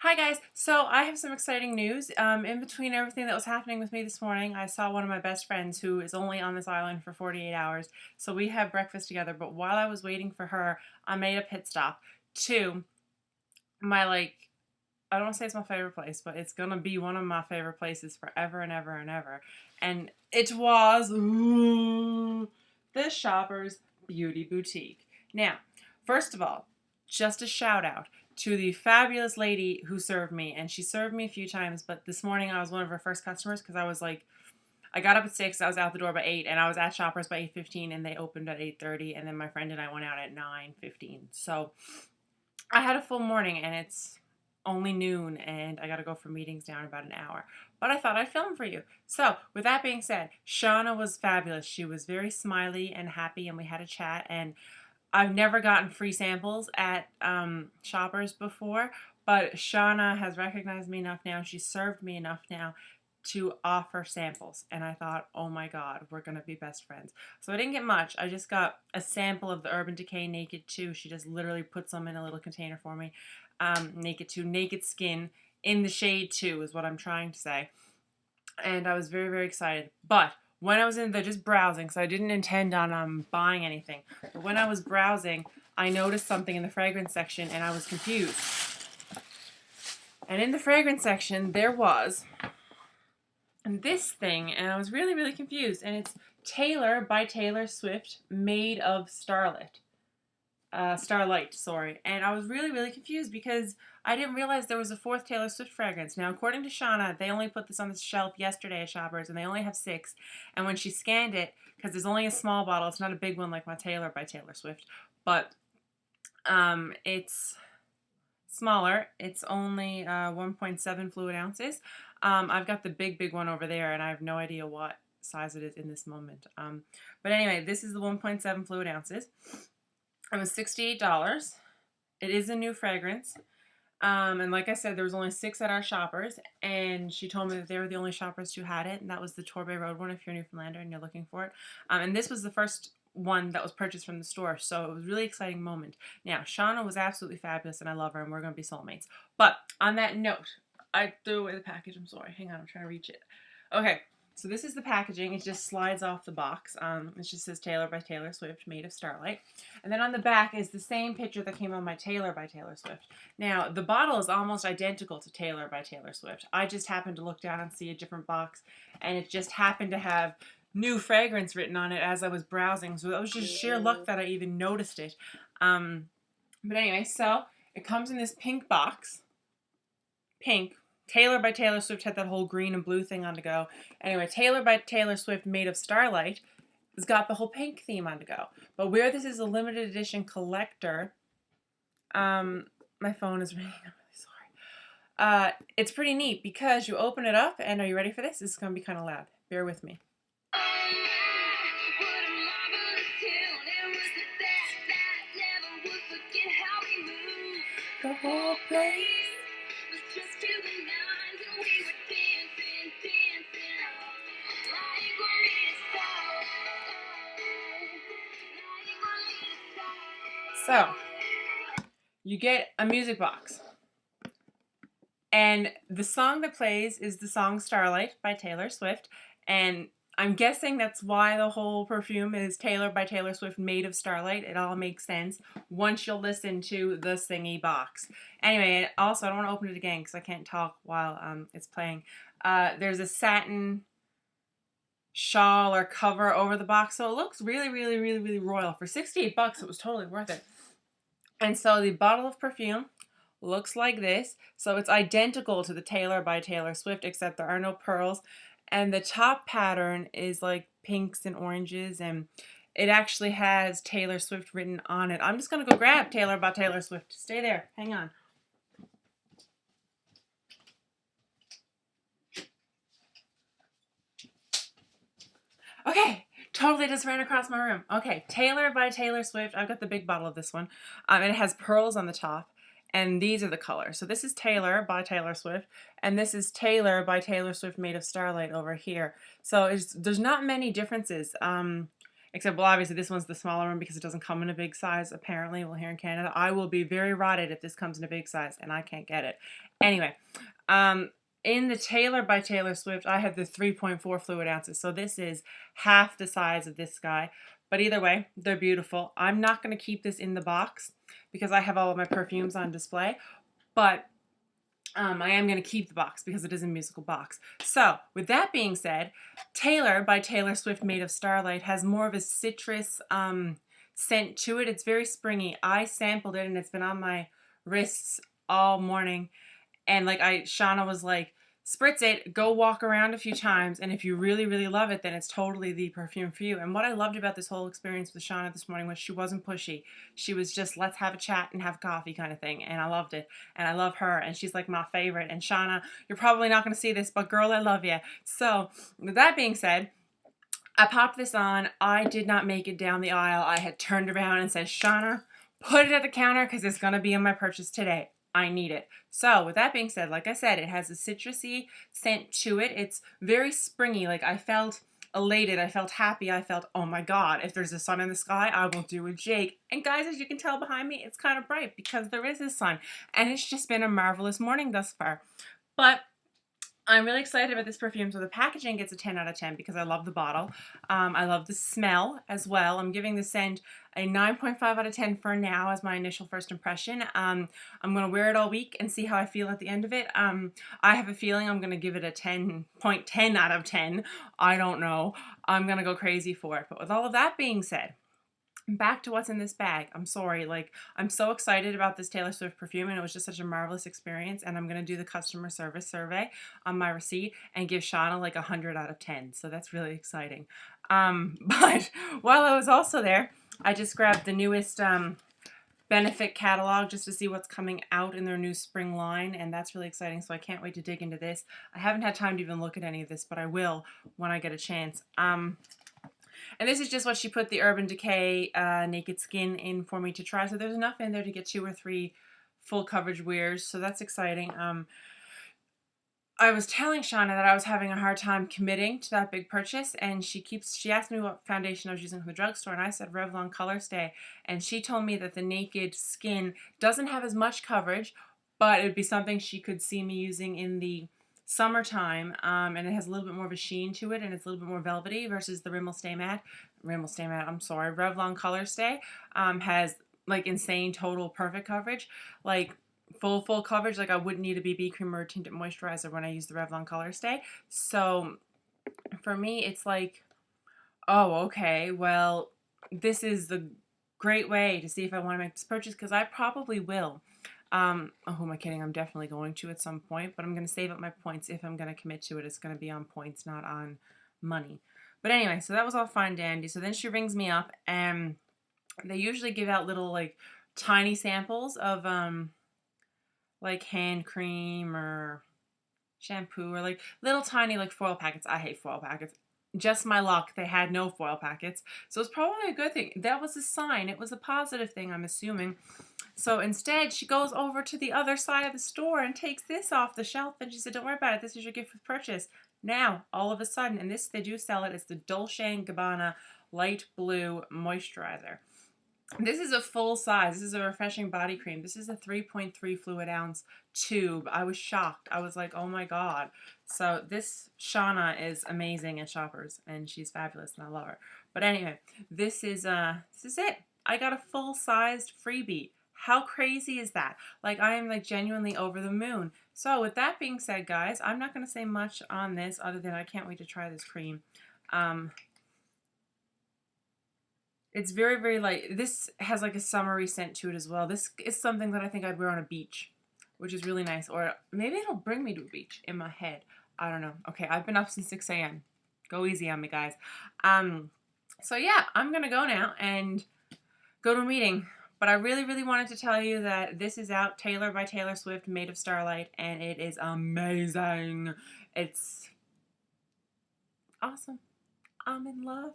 Hi guys, so I have some exciting news. In between everything that was happening with me this morning, I saw one of my best friends who is only on this island for 48 hours. So we had breakfast together, but while I was waiting for her, I made a pit stop to my I don't want to say it's my favorite place, but it's gonna be one of my favorite places forever and ever and ever. And it was the Shoppers Beauty Boutique. Now, first of all, just a shout out to the fabulous lady who served me, and she served me a few times, but this morning I was one of her first customers because I got up at 6, I was out the door by 8, and I was at Shoppers by 8:15, and they opened at 8:30, and then my friend and I went out at 9:15. So I had a full morning, and it's only noon, and I gotta go for meetings now in about an hour. But I thought I'd film for you. So, with that being said, Shauna was fabulous. She was very smiley and happy, and we had a chat. And I've never gotten free samples at Shoppers before, but Shauna has recognized me enough now. She served me enough now to offer samples, and I thought, oh my god, we're gonna be best friends. So I didn't get much. I just got a sample of the Urban Decay Naked 2. She just literally put some in a little container for me. Naked 2, Naked Skin in the shade 2 is what I'm trying to say. And I was very, very excited. But when I was in there just browsing, so I didn't intend on buying anything, but when I was browsing, I noticed something in the fragrance section and I was confused. And in the fragrance section, there was this thing, and I was really, really confused. And it's Taylor by Taylor Swift, made of Starlight, sorry. And I was really, really confused because I didn't realize there was a fourth Taylor Swift fragrance. Now, according to Shauna, they only put this on the shelf yesterday at Shoppers, and they only have 6. And when she scanned it, because there's only a small bottle, it's not a big one like my Taylor by Taylor Swift, but it's smaller. It's only 1.7 fluid ounces. I've got the big, big one over there, and I have no idea what size it is in this moment. But anyway, this is the 1.7 fluid ounces. It was $68. It is a new fragrance. And like I said, there was only 6 at our Shoppers, and she told me that they were the only Shoppers who had it, and that was the Torbay Road one if you're a Newfoundlander and you're looking for it. And this was the first one that was purchased from the store, so it was a really exciting moment. Now, Shauna was absolutely fabulous, and I love her, and we're going to be soulmates. But on that note, I threw away the package. I'm sorry. Hang on, I'm trying to reach it. Okay. So this is the packaging. It just slides off the box. It just says Taylor by Taylor Swift, made of Starlight. And then on the back is the same picture that came on my Taylor by Taylor Swift. Now, the bottle is almost identical to Taylor by Taylor Swift. I just happened to look down and see a different box, and it just happened to have new fragrance written on it as I was browsing. So it was just sheer luck that I even noticed it. But anyway, so it comes in this pink box. Pink. Taylor by Taylor Swift had that whole green and blue thing on to go. Anyway, Taylor by Taylor Swift, made of Starlight, has got the whole pink theme on to go. But where this is a limited edition collector, my phone is ringing. I'm really sorry. It's pretty neat because you open it up, and are you ready for this? This is going to be kind of loud. Bear with me. The whole place. So, you get a music box. And the song that plays is the song Starlight by Taylor Swift. And I'm guessing that's why the whole perfume is Taylor by Taylor Swift, made of Starlight. It all makes sense once you'll listen to the singy box. Anyway, also, I don't want to open it again because I can't talk while it's playing. There's a satin shawl or cover over the box, so it looks really, really, really, really royal. For 68 bucks, it was totally worth it. And so the bottle of perfume looks like this. So it's identical to the Taylor by Taylor Swift, except there are no pearls. And the top pattern is like pinks and oranges, and it actually has Taylor Swift written on it. I'm just going to go grab Taylor by Taylor Swift. Stay there. Hang on. Okay. Totally just ran across my room. Okay, Taylor by Taylor Swift. I've got the big bottle of this one. And it has pearls on the top. And these are the colors. So this is Taylor by Taylor Swift. And this is Taylor by Taylor Swift, made of Starlight over here. So there's not many differences. Except, well, obviously this one's the smaller one because it doesn't come in a big size, apparently. Well, here in Canada, I will be very rotted if this comes in a big size, and I can't get it. Anyway, in the Taylor by Taylor Swift, I have the 3.4 fluid ounces, so this is half the size of this guy. But either way, they're beautiful. I'm not going to keep this in the box because I have all of my perfumes on display, but I am going to keep the box because it is a musical box. So, with that being said, Taylor by Taylor Swift Made of Starlight has more of a citrus scent to it. It's very springy. I sampled it and it's been on my wrists all morning. And like Shauna was like, spritz it, go walk around a few times, and if you really, really love it, then it's totally the perfume for you. And what I loved about this whole experience with Shauna this morning was she wasn't pushy. She was just, let's have a chat and have coffee kind of thing, and I loved it. And I love her, and she's like my favorite. And Shauna, you're probably not going to see this, but girl, I love you. So, with that being said, I popped this on. I did not make it down the aisle. I had turned around and said, Shauna, put it at the counter because it's going to be in my purchase today. I need it. So with that being said, like I said, it has a citrusy scent to it. It's very springy. Like I felt elated. I felt happy. I felt, oh my God, if there's a sun in the sky, I will do a Jake. And guys, as you can tell behind me, it's kind of bright because there is a sun. And it's just been a marvelous morning thus far. But I'm really excited about this perfume. So the packaging gets a 10 out of 10 because I love the bottle. I love the smell as well. I'm giving the scent a 9.5 out of 10 for now as my initial first impression. I'm going to wear it all week and see how I feel at the end of it. I have a feeling I'm going to give it a 10.10 out of 10. I don't know. I'm going to go crazy for it. But with all of that being said, back to what's in this bag. I'm sorry, like I'm so excited about this Taylor Swift perfume and it was just such a marvelous experience, and I'm going to do the customer service survey on my receipt and give Shauna like 100 out of 10. So that's really exciting. But while I was also there, I just grabbed the newest Benefit catalog just to see what's coming out in their new spring line, and that's really exciting, so I can't wait to dig into this. I haven't had time to even look at any of this, but I will when I get a chance. And this is just what she put the Urban Decay Naked Skin in for me to try. So there's enough in there to get 2 or 3 full coverage wears. So that's exciting. I was telling Shauna that I was having a hard time committing to that big purchase, and she asked me what foundation I was using from the drugstore, and I said Revlon Color Stay, and she told me that the Naked Skin doesn't have as much coverage, but it'd be something she could see me using in the summertime, and it has a little bit more of a sheen to it, and it's a little bit more velvety versus the Revlon Color Stay has like insane total perfect coverage, like full coverage. Like I wouldn't need a BB cream or a tinted moisturizer when I use the Revlon Color Stay. So for me, it's like, oh, okay, well, this is the great way to see if I want to make this purchase, because I probably will. Oh, who am I kidding? I'm definitely going to at some point, but I'm going to save up my points. If I'm going to commit to it, it's going to be on points, not on money. But anyway, so that was all fine dandy. So then she rings me up, and they usually give out little like tiny samples of like hand cream or shampoo, or like little tiny like foil packets. I hate foil packets. Just my luck, they had no foil packets. So it's probably a good thing. That was a sign. It was a positive thing, I'm assuming. So instead, she goes over to the other side of the store and takes this off the shelf, and she said, don't worry about it. This is your gift with purchase. Now, all of a sudden, and this, they do sell it, it's the Dolce & Gabbana Light Blue Moisturizer. This is a full size. This is a refreshing body cream. This is a 3.3 fluid ounce tube. I was shocked. I was like, oh my God. So this Shauna is amazing at Shoppers, and she's fabulous, and I love her. But anyway, this is it. I got a full-sized freebie. How crazy is that? Like, I am like genuinely over the moon. So with that being said, guys, I'm not going to say much on this other than I can't wait to try this cream. It's very, very light. This has like a summery scent to it as well. This is something that I think I'd wear on a beach, which is really nice. Or maybe it'll bring me to a beach in my head. I don't know. Okay, I've been up since 6 a.m. Go easy on me, guys. So yeah, I'm going to go now and go to a meeting. But I really, really wanted to tell you that this is out, Taylor by Taylor Swift, Made of Starlight, and it is amazing. It's awesome. I'm in love.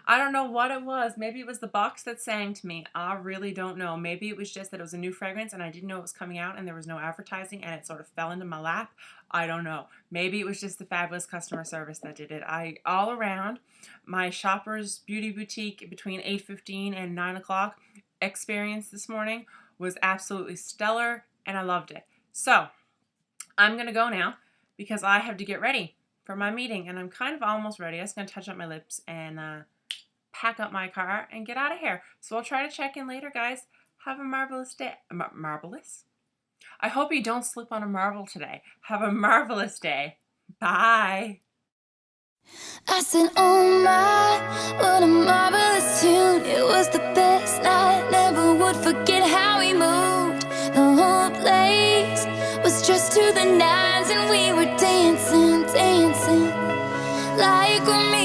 I don't know what it was. Maybe it was the box that sang to me. I really don't know. Maybe it was just that it was a new fragrance and I didn't know it was coming out and there was no advertising and it sort of fell into my lap. I don't know. Maybe it was just the fabulous customer service that did it. All around, my Shoppers Beauty Boutique between 8:15 and 9 o'clock experience this morning was absolutely stellar and I loved it. So I'm going to go now because I have to get ready for my meeting and I'm kind of almost ready. I'm just going to touch up my lips and pack up my car and get out of here. So I'll try to check in later, guys. Have a marvelous day. Marvelous? I hope you don't slip on a marble today. Have a marvelous day. Bye. I said, oh my, what a marvelous tune. It was the best night, never would forget how we moved. The whole place was just to the nines and we were dancing, dancing like we're